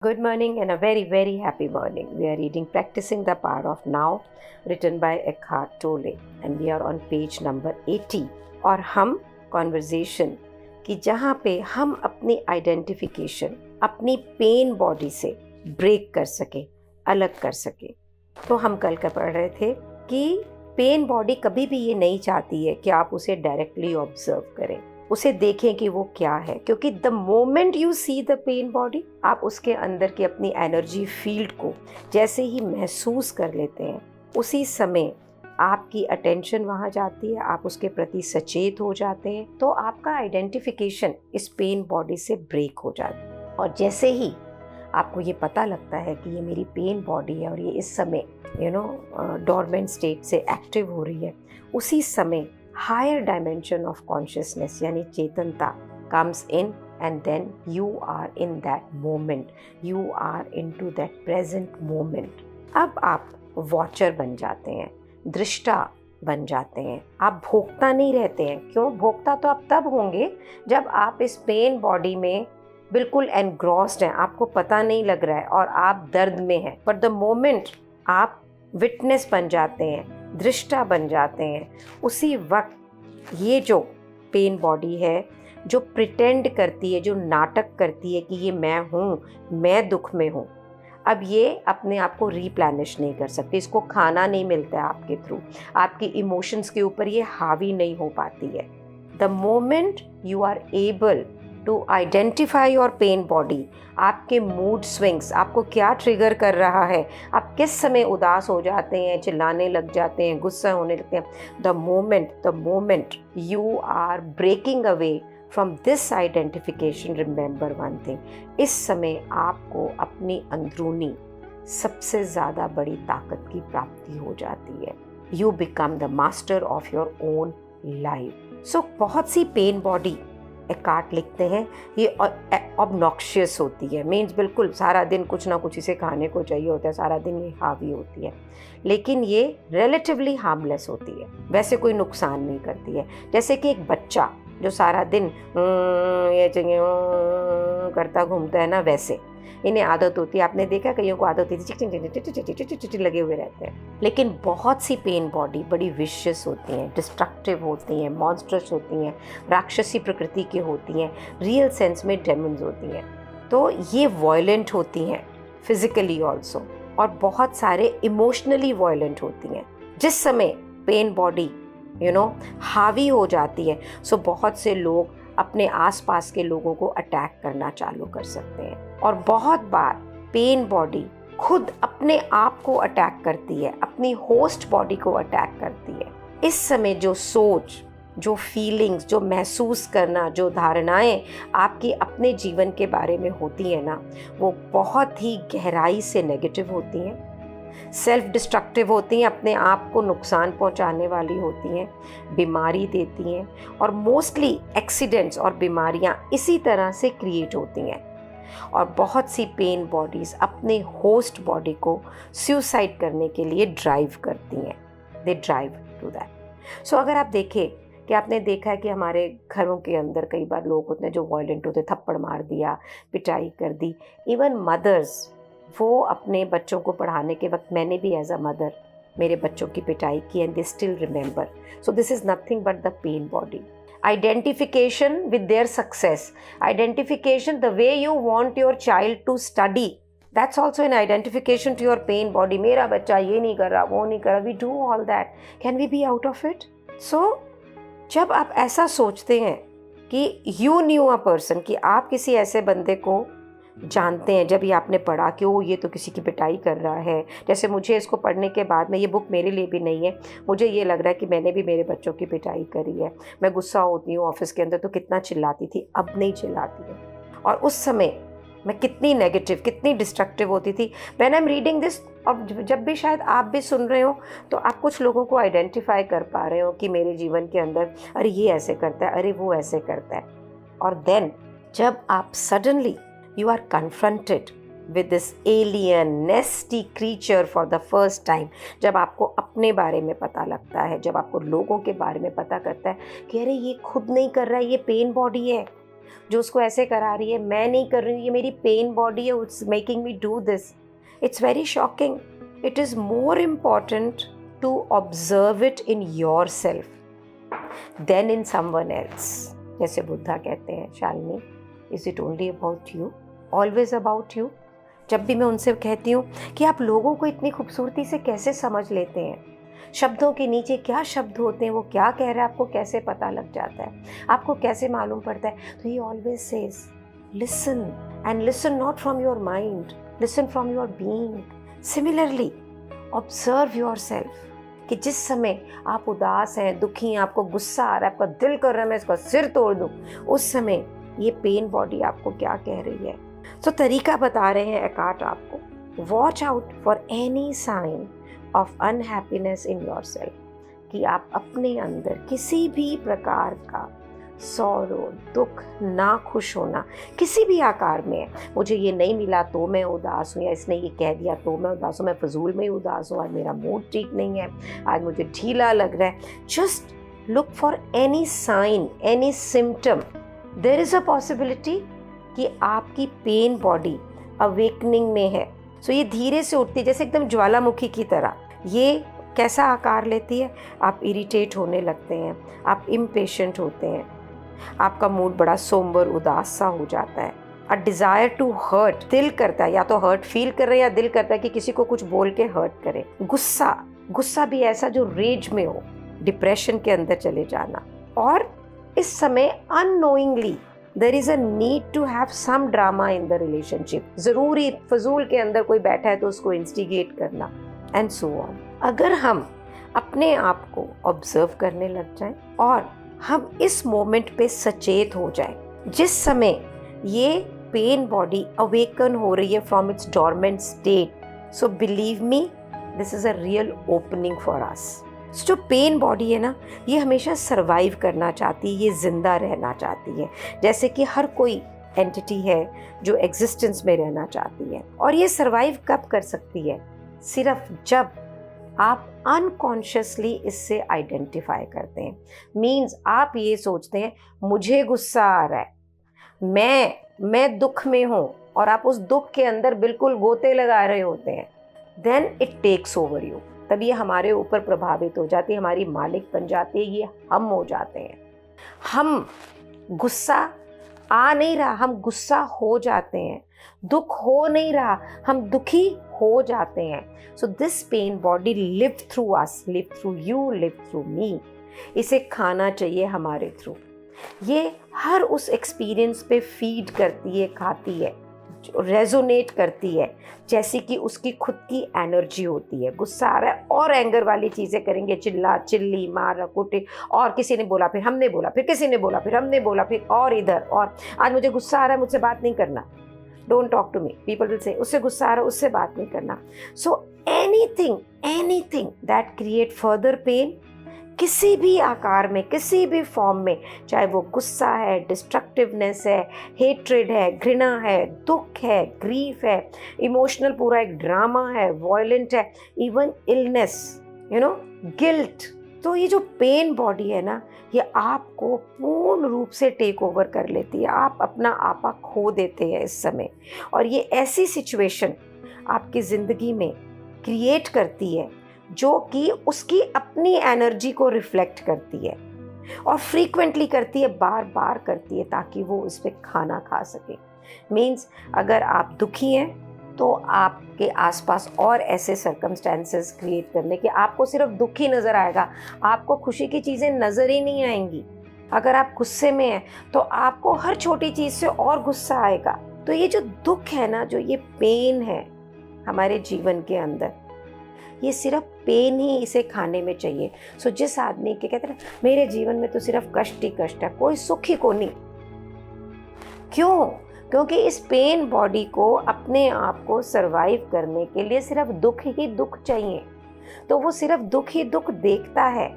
Good morning and a very, very happy morning. We are reading Practicing the Power of Now, written by Eckhart Tolle, and we are on page number 80. और हम conversation कि जहाँ पे हम अपनी identification अपनी pen body से break कर सके, अलग कर सके। तो हम कल का पढ़ रहे थे कि पेन बॉडी कभी भी ये नहीं चाहती है कि आप उसे डायरेक्टली ऑब्जर्व करें, उसे देखें कि वो क्या है, क्योंकि the moment you see the pen body, आप उसके अंदर की अपनी एनर्जी फील्ड को जैसे ही महसूस कर लेते हैं, उसी समय आपकी अटेंशन वहाँ जाती है, आप उसके प्रति सचेत हो जाते हैं, तो आपका आइडेंटिफिकेशन इस पेन बॉडी से ब्रेक हो जाता है। और जैसे ही आपको ये पता लगता है कि ये मेरी पेन बॉडी है और ये इस समय डॉर्मेंट स्टेट से एक्टिव हो रही है, उसी समय हायर डायमेंशन ऑफ कॉन्शियसनेस यानी चेतनता comes in and then you are in that moment, you are into that present moment. अब आप वॉचर बन जाते हैं, दृष्टा बन जाते हैं, आप भोक्ता नहीं रहते हैं। क्यों? भोक्ता तो आप तब होंगे जब आप इस पेन बॉडी में बिल्कुल एनग्रॉस्ड हैं, आपको पता नहीं लग रहा है और आप दर्द में हैं। पर द मोमेंट आप विटनेस बन जाते हैं, दृष्टा बन जाते हैं, उसी वक्त ये जो पेन बॉडी है, जो प्रिटेंड करती है, जो नाटक करती है कि ये मैं हूँ, मैं दुख में हूँ, अब ये अपने आप को रिप्लेनिश नहीं कर सकती, इसको खाना नहीं मिलता है आपके थ्रू, आपकी इमोशंस के ऊपर ये हावी नहीं हो पाती है। The moment you are able to identify your pain body, आपके मूड स्विंग्स, आपको क्या ट्रिगर कर रहा है, आप किस समय उदास हो जाते हैं, चिल्लाने लग जाते हैं, गुस्सा होने लगते हैं, the moment you are breaking away from this identification, remember one thing, इस समय आपको अपनी अंदरूनी सबसे ज़्यादा बड़ी ताकत की प्राप्ति हो जाती है। You become the master of your own life. So बहुत सी पेन बॉडी एकार्ट लिखते हैं ये ऑब्नॉक्शियस होती है, मीन्स बिल्कुल सारा दिन कुछ ना कुछ इसे खाने को चाहिए होता है, सारा दिन ये हावी होती है, लेकिन ये रिलेटिवली हार्मलेस होती है, वैसे कोई नुकसान नहीं करती है। जैसे कि एक बच्चा जो सारा दिन ये चाहिए करता घूमता है ना, वैसे इन्हें आदत होती है। आपने देखा कईयों को आदत होती है लगे हुए रहते हैं। लेकिन बहुत सी पेन बॉडी बड़ी विशियस होती हैं, डिस्ट्रक्टिव होती हैं, मॉन्स्ट्रस होती हैं, राक्षसी प्रकृति की होती हैं, रियल सेंस में डेमन्स होती हैं। तो ये वॉयलेंट होती हैं फिजिकली ऑल्सो, और बहुत सारे इमोशनली वॉयलेंट होती हैं। जिस समय पेन बॉडी हावी हो जाती है, सो बहुत से लोग अपने आसपास के लोगों को अटैक करना चालू कर सकते हैं, और बहुत बार पेन बॉडी खुद अपने आप को अटैक करती है, अपनी होस्ट बॉडी को अटैक करती है। इस समय जो सोच, जो फीलिंग्स, जो महसूस करना, जो धारणाएं आपकी अपने जीवन के बारे में होती है ना, वो बहुत ही गहराई से नेगेटिव होती हैं, सेल्फ डिस्ट्रक्टिव होती हैं, अपने आप को नुकसान पहुंचाने वाली होती हैं, बीमारी देती हैं, और मोस्टली एक्सीडेंट्स और बीमारियां इसी तरह से क्रिएट होती हैं। और बहुत सी पेन बॉडीज़ अपने होस्ट बॉडी को सुसाइड करने के लिए ड्राइव करती हैं, दे ड्राइव टू दैट। सो अगर आप देखें कि आपने देखा है कि हमारे घरों के अंदर कई बार लोग होते हैं जो वायलेंट होते, थप्पड़ मार दिया, पिटाई कर दी। इवन मदर्स, वो अपने बच्चों को पढ़ाने के वक्त, मैंने भी एज अ मदर मेरे बच्चों की पिटाई की, and they still remember. So this is nothing but the pen body. Identification with their success, identification the way you want your child to study, that's also an identification to your pain body. मेरा बच्चा ये नहीं कर रहा, वो नहीं कर रहा, we do all that, can we be out of it? So जब आप ऐसा सोचते हैं कि you knew a person, कि आप किसी ऐसे बंदे को जानते हैं, जब ये आपने पढ़ा कि वो ये तो किसी की पिटाई कर रहा है, जैसे मुझे इसको पढ़ने के बाद में, ये बुक मेरे लिए भी नहीं है, मुझे ये लग रहा है कि मैंने भी मेरे बच्चों की पिटाई करी है। मैं गुस्सा होती हूँ ऑफिस के अंदर तो कितना चिल्लाती थी, अब नहीं चिल्लाती है। और उस समय मैं कितनी नेगेटिव, कितनी डिस्ट्रक्टिव होती थी। When I am reading this, और जब भी शायद आप भी सुन रहे हो, तो आप कुछ लोगों को आइडेंटिफाई कर पा रहे हो कि मेरे जीवन के अंदर अरे ये ऐसे करता है, अरे वो ऐसे करता है। और देन जब आप suddenly you are confronted with this alien nasty creature for the first time, जब आपको अपने बारे में पता लगता है, जब आपको लोगों के बारे में पता करता है कि अरे ये खुद नहीं कर रहा है, ये पेन बॉडी है, जो उसको ऐसे करा रही है, मैं नहीं कर रही हूँ, ये मेरी पेन बॉडी है, it's making me do this. It's very shocking. It is more important to observe it in yourself than in someone else. जैसे बुद्धा कहते हैं, Shalini, is it only about you, always about you. जब भी मैं उनसे कहती हूँ कि आप लोगों को इतनी खूबसूरती से कैसे समझ लेते हैं, शब्दों के नीचे क्या शब्द होते हैं, वो क्या कह रहा है आपको कैसे पता लग जाता है, आपको कैसे मालूम पड़ता है. तो ही always says listen, and listen not from your mind, listen from your being. Similarly observe your self कि जिस समय आप उदास हैं, दुखी हैं, आपको गुस्सा आ रहा है, आपका दिल कर रहा है मैं इसका सिर तोड़ दूँ, उस समय ये पेन बॉडी आपको क्या कह रही है. तो तरीका बता रहे हैं एकार्ट आपको. Watch out for any sign of unhappiness in yourself, कि आप अपने अंदर किसी भी प्रकार का सौरो, दुख, ना खुश होना किसी भी आकार में है. मुझे ये नहीं मिला तो मैं उदास हूँ, या इसने ये कह दिया तो मैं उदास हूँ, मैं फजूल में ही उदास हूँ, आज मेरा मूड ठीक नहीं है, आज मुझे ढीला लग रहा है. Just look for any sign, any symptom. There is a possibility कि आपकी पेन बॉडी अवेकनिंग में है. सो ये धीरे से उठती है, जैसे एकदम ज्वालामुखी की तरह. ये कैसा आकार लेती है? आप इरिटेट होने लगते हैं, आप इम्पेशेंट होते हैं, आपका मूड बड़ा सोम्बर, उदास सा हो जाता है. अ डिज़ायर टू हर्ट, दिल करता है, या तो हर्ट फील कर रहे हैं या दिल करता है कि किसी को कुछ बोल के हर्ट करे. गुस्सा भी ऐसा जो रेज में हो, डिप्रेशन के अंदर चले जाना. और इस समय unknowingly there is a need to have some drama in the relationship. ज़रूरी फजूल के अंदर कोई बैठा है तो उसको इंस्टिगेट करना, एंड सो ऑन. अगर हम अपने आप को ऑब्जर्व करने लग जाएं और हम इस मोमेंट पे सचेत हो जाएं, जिस समय ये पेन बॉडी अवेकन हो रही है from its dormant state, so believe me this is a real opening for us. जो पेन बॉडी है ना, ये हमेशा सरवाइव करना चाहती है, ये ज़िंदा रहना चाहती है. जैसे कि हर कोई एंटिटी है जो एग्जिस्टेंस में रहना चाहती है. और ये सरवाइव कब कर सकती है? सिर्फ जब आप अनकॉन्शियसली इससे आइडेंटिफाई करते हैं. मीन्स आप ये सोचते हैं मुझे गुस्सा आ रहा है, मैं दुख में हूँ, और आप उस दुख के अंदर बिल्कुल गोते लगा रहे होते हैं. Then it takes over you. तब ये हमारे ऊपर प्रभावित हो जाती है, हमारी मालिक बन जाती है, ये हम हो जाते हैं. हम गुस्सा आ नहीं रहा, हम गुस्सा हो जाते हैं. दुख हो नहीं रहा, हम दुखी हो जाते हैं. So this pain body live through us, live through you, live through me. इसे खाना चाहिए हमारे थ्रू. ये हर उस एक्सपीरियंस पे फीड करती है, खाती है, रेजोनेट करती है, जैसे कि उसकी खुद की एनर्जी होती है. गुस्सा आ रहा है और एंगर वाली चीज़ें करेंगे, चिल्ला चिल्ली, मार कुटे, और किसी ने बोला फिर हमने बोला, फिर किसी ने बोला फिर हमने बोला, फिर और इधर, और आज मुझे गुस्सा आ रहा है, मुझसे बात नहीं करना, don't talk to me, people will say. उससे गुस्सा आ रहा है, उससे बात नहीं करना. So anything that create further pain, किसी भी आकार में, किसी भी फॉर्म में, चाहे वो गुस्सा है, डिस्ट्रक्टिवनेस है, हेट्रेड है, घृणा है, दुख है, ग्रीफ है, इमोशनल पूरा एक ड्रामा है, वॉयलेंट है, इवन इलनेस, गिल्ट. तो ये जो पेन बॉडी है ना, ये आपको पूर्ण रूप से टेक ओवर कर लेती है. आप अपना आपा खो देते हैं इस समय. और ये ऐसी सिचुएशन आपकी ज़िंदगी में क्रिएट करती है जो कि उसकी अपनी एनर्जी को रिफ्लेक्ट करती है, और फ्रीक्वेंटली करती है, बार बार करती है, ताकि वो इस पर खाना खा सके. मीन्स अगर आप दुखी हैं तो आपके आसपास और ऐसे सर्कमस्टेंसेस क्रिएट करने कि आपको सिर्फ दुख ही नज़र आएगा, आपको खुशी की चीज़ें नज़र ही नहीं आएंगी. अगर आप गुस्से में हैं तो आपको हर छोटी चीज़ से और गुस्सा आएगा. तो ये जो दुख है ना, जो ये पेन है हमारे जीवन के अंदर, ये सिर्फ पेन ही इसे खाने में चाहिए. सो जिस आदमी के कहते हैं मेरे जीवन में तो सिर्फ कष्ट ही कष्ट है, कोई सुख ही को नहीं. क्यों? क्योंकि इस पेन बॉडी को अपने आप को सरवाइव करने के लिए सिर्फ दुख ही दुख चाहिए. तो वो सिर्फ दुख ही दुख देखता है.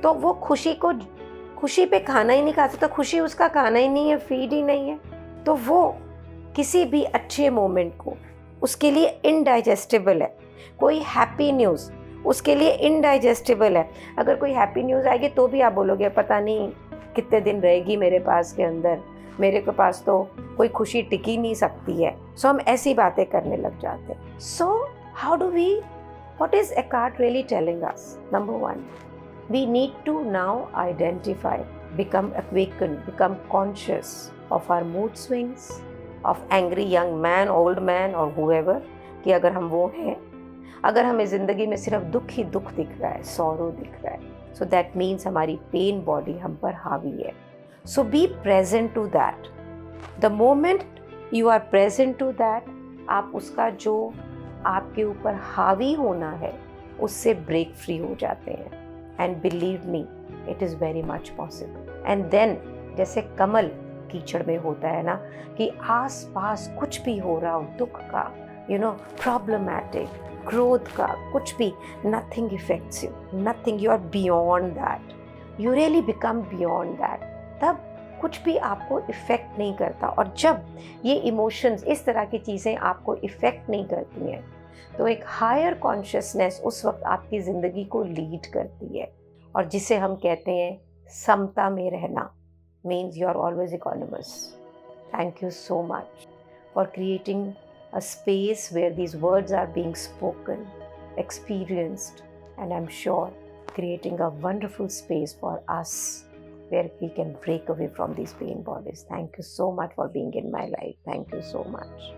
तो वो खुशी पे खाना ही नहीं खाता, तो खुशी उसका खाना ही नहीं है, फीड ही नहीं है. तो वो किसी भी अच्छे मोमेंट को उसके लिए इनडाइजेस्टेबल है. कोई हैप्पी न्यूज़ उसके लिए इनडाइजेस्टेबल है. अगर कोई हैप्पी न्यूज़ आएगी तो भी आप बोलोगे पता नहीं कितने दिन रहेगी मेरे पास के अंदर, मेरे के पास तो कोई खुशी टिक ही नहीं सकती है। सो हम ऐसी बातें करने लग जाते हैं। So how do we, what is Eckhart really telling us? Number one, we need to now identify, become awakened, become conscious of our mood swings, of angry young man, old man or whoever, कि अगर हम वो हैं, अगर हमें ज़िंदगी में सिर्फ दुख ही दुख दिख रहा है, सॉरो दिख रहा है, सो दैट मीन्स हमारी पेन बॉडी हम पर हावी है। So be present to that. The moment you are present to that, आप उसका जो आपके ऊपर हावी होना है उससे ब्रेक फ्री हो जाते हैं। And believe me, it is very much possible. And then जैसे कमल कीचड़ में होता है ना, कि आस पास कुछ भी हो रहा हो, दुख का, प्रॉब्लमैटिक, क्रोध का, कुछ भी, nothing effects you, nothing, you are beyond that, you really become beyond that. तब कुछ भी आपको इफ़ेक्ट नहीं करता। और जब ये इमोशंस, इस तरह की चीज़ें आपको इफ़ेक्ट नहीं करती हैं, तो एक हायर कॉन्शियसनेस उस वक्त आपकी ज़िंदगी को लीड करती है, और जिसे हम कहते हैं समता में रहना, means you are always equanimous. Thank you so much for creating a space where these words are being spoken, experienced, and I'm sure creating a wonderful space for us where we can break away from these pain bodies. Thank you so much for being in my life. Thank you so much.